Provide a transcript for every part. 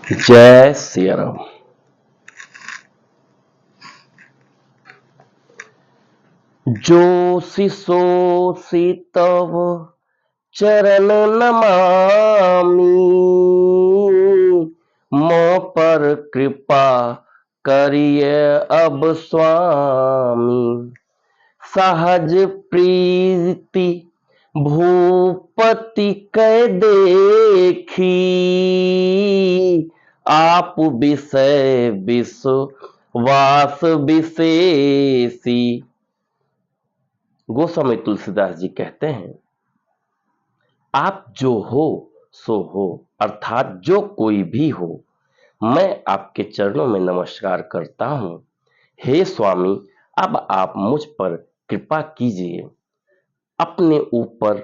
जय सिया राम। जो शिशो तव चरण नमामि, मों पर कृपा करिय अब स्वामी। सहज प्रीति भूपति कै देखी, आप विषय विश्वास विशेषी। गोस्वामी तुलसीदास जी कहते हैं, आप जो हो सो हो, अर्थात जो कोई भी हो, मैं आपके चरणों में नमस्कार करता हूं। हे स्वामी, अब आप मुझ पर कृपा कीजिए। अपने ऊपर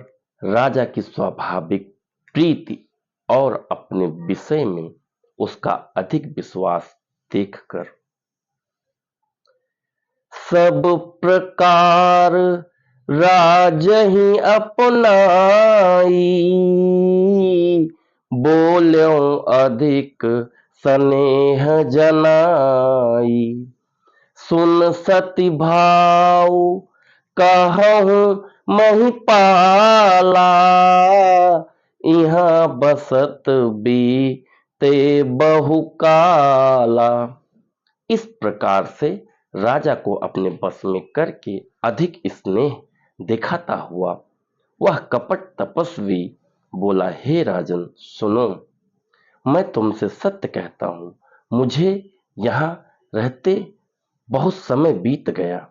राजा की स्वाभाविक प्रीति और अपने विषय में उसका अधिक विश्वास देखकर सब प्रकार राजहि अपनाई, बोल्यों अधिक स्नेह जनाई। सुन सति भाव कहूँ महिपाला, यहाँ बसत बीते बहुकाला। इस प्रकार से राजा को अपने बस में करके अधिक स्नेह दिखाता हुआ वह कपट तपस्वी बोला, हे राजन सुनो, मैं तुमसे सत्य कहता हूं, मुझे यहां रहते बहुत समय बीत गया।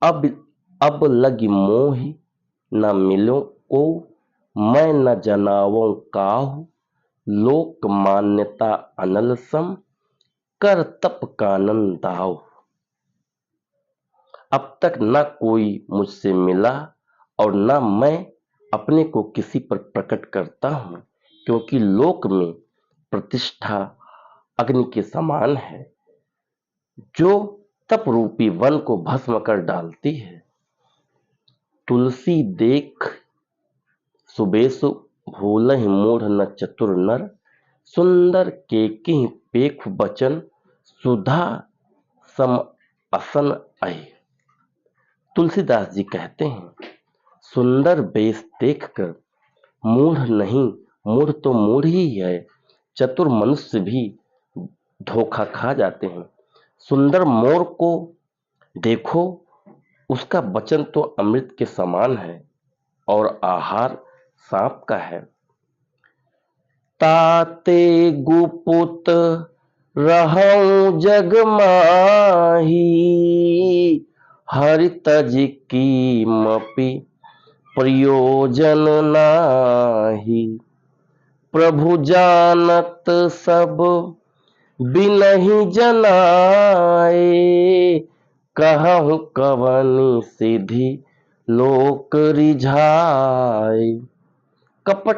अब लगी मोहि न मिलो को, मैं न जनावों काहू। लोक मान्यता अनल सम, कर तप कानन दाव। अब तक न कोई मुझसे मिला और न मैं अपने को किसी पर प्रकट करता हूं, क्योंकि लोक में प्रतिष्ठा अग्नि के समान है, जो तप रूपी वन को भस्म कर डालती है। तुलसी देख सुबेसु, भूलहि मूढ़ न चतुर नर। सुंदर के किहि पेख बचन, सुधा सम असन अहि। तुलसीदास जी कहते हैं, सुंदर बेश देखकर मूढ़ नहीं, मूढ़ तो मूढ़ ही है, चतुर मनुष्य भी धोखा खा जाते हैं। सुंदर मोर को देखो, उसका वचन तो अमृत के समान है और आहार सांप का है। ताते गुपुत रहऊं जग माही, हरि तज कीमपि प्रयोजन नाही। प्रभु जानत सब बिनहि जनाए, कहूँ कवनि सिद्धि लोक रिझाए। कपट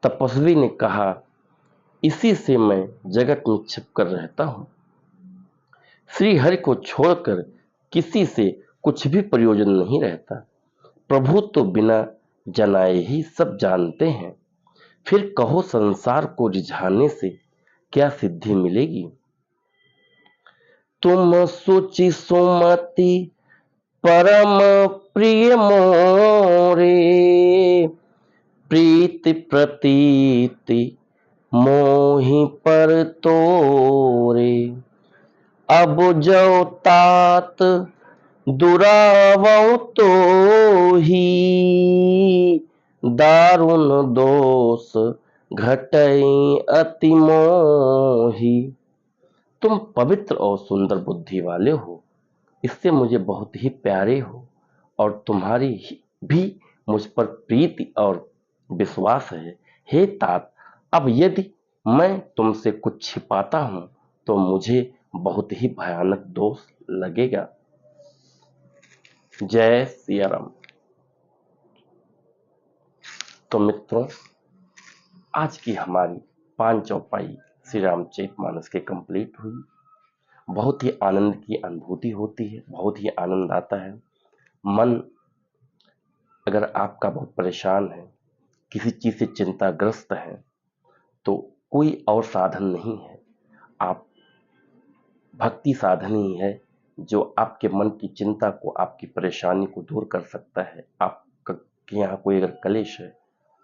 तपस्वी ने कहा, इसी से मैं जगत में छिपकर रहता हूं। श्री हरि को छोड़कर किसी से कुछ भी प्रयोजन नहीं रहता। प्रभु तो बिना जनाए ही सब जानते हैं, फिर कहो संसार को रिझाने से क्या सिद्धि मिलेगी। तुम सुचि सुमति परम प्रिय मोरे, प्रीति प्रतीति मोहि पर तोरे। अब जो तात दुरावो तो ही, दारुण दोष घटई अति मोही। तुम पवित्र और सुंदर बुद्धि वाले हो, इससे मुझे बहुत ही प्यारे हो, और तुम्हारी भी मुझ पर प्रीति और विश्वास है। हे तात, अब यदि मैं तुमसे कुछ छिपाता हूं तो मुझे बहुत ही भयानक दोष लगेगा। जय सिया राम। तो मित्रों, आज की हमारी 5 चौपाई श्री रामचरितमानस के कंप्लीट हुई। बहुत ही आनंद की अनुभूति होती है, बहुत ही आनंद आता है। मन अगर आपका बहुत परेशान है, किसी चीज से चिंताग्रस्त हैं, तो कोई और साधन नहीं है, आप भक्ति साधन ही है जो आपके मन की चिंता को, आपकी परेशानी को दूर कर सकता है। आपके यहाँ कोई अगर कलेश है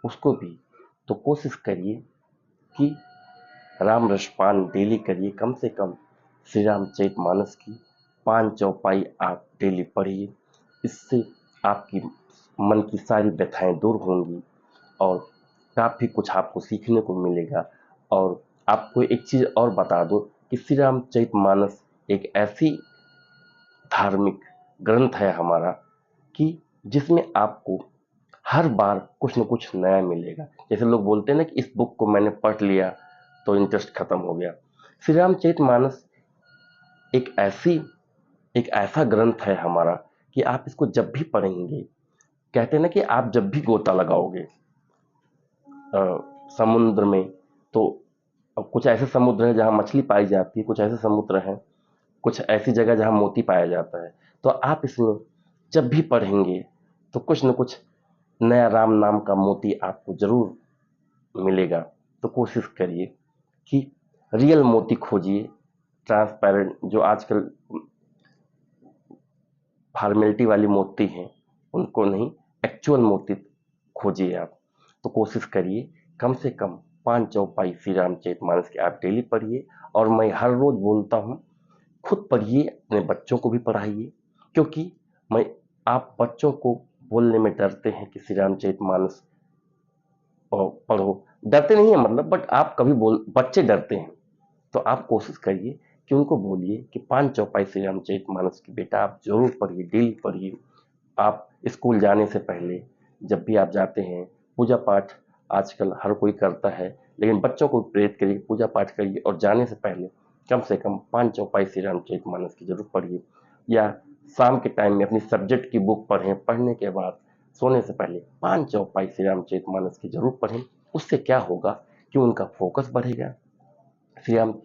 उसको भी, तो कोशिश करिए कि राम रसपान डेली करिए, कम से कम श्री रामचरितमानस की 5 चौपाई आप डेली पढ़िए। इससे आपकी मन की सारी व्यथाएं दूर होंगी और काफ़ी कुछ आपको सीखने को मिलेगा। और आपको एक चीज़ और बता दो कि श्री रामचरितमानस एक ऐसी धार्मिक ग्रंथ है हमारा कि जिसमें आपको हर बार कुछ न कुछ नया मिलेगा। जैसे लोग बोलते हैं ना कि इस बुक को मैंने पढ़ लिया तो इंटरेस्ट खत्म हो गया। श्री रामचरितमानस एक ऐसा ग्रंथ है हमारा कि आप इसको जब भी पढ़ेंगे, कहते हैं ना कि आप जब भी गोता लगाओगे समुद्र में, तो कुछ ऐसे समुद्र हैं जहाँ मछली पाई जाती है, कुछ ऐसे समुद्र हैं, कुछ ऐसी जगह जहाँ मोती पाया जाता है। तो आप इसमें जब भी पढ़ेंगे तो कुछ न कुछ नया राम नाम का मोती आपको जरूर मिलेगा। तो कोशिश करिए कि रियल मोती खोजिए, ट्रांसपेरेंट जो आजकल फॉर्मेलिटी वाली मोती हैं उनको नहीं, एक्चुअल मोती खोजिए आप। तो कोशिश करिए कम से कम 5 चौपाई श्री रामचरितमानस की आप डेली पढ़िए। और मैं हर रोज बोलता हूँ, खुद पढ़िए, अपने बच्चों को भी पढ़ाइए, क्योंकि आप बच्चों को बोलने में डरते हैं कि श्री रामचरितमानस पढ़ो, डरते नहीं है मतलब, बट आप कभी बच्चे डरते हैं, तो आप कोशिश करिए कि उनको बोलिए कि 5 चौपाई श्री रामचरितमानस की बेटा आप जरूर पढ़िए, डेली पढ़िए। आप स्कूल जाने से पहले, जब भी आप जाते हैं, पूजा पाठ आजकल हर कोई करता है, लेकिन बच्चों को प्रेरित करिए, पूजा पाठ करिए और जाने से कम 5 चौपाई श्री रामचरितमानस की जरूर पढ़िए। या शाम के टाइम में अपनी सब्जेक्ट की बुक पढ़ें, पढ़ने के बाद सोने से पहले 5 चौपाई श्री रामचरितमानस की जरूर पढ़ें। उससे क्या होगा कि उनका फोकस बढ़ेगा, फिर हम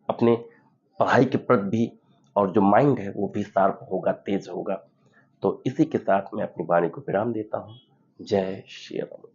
अपने पढ़ाई के प्रति भी, और जो माइंड है वो भी शार्प होगा, तेज होगा। तो इसी के साथ मैं अपनी वाणी को विराम देता हूँ। जय श्री राम।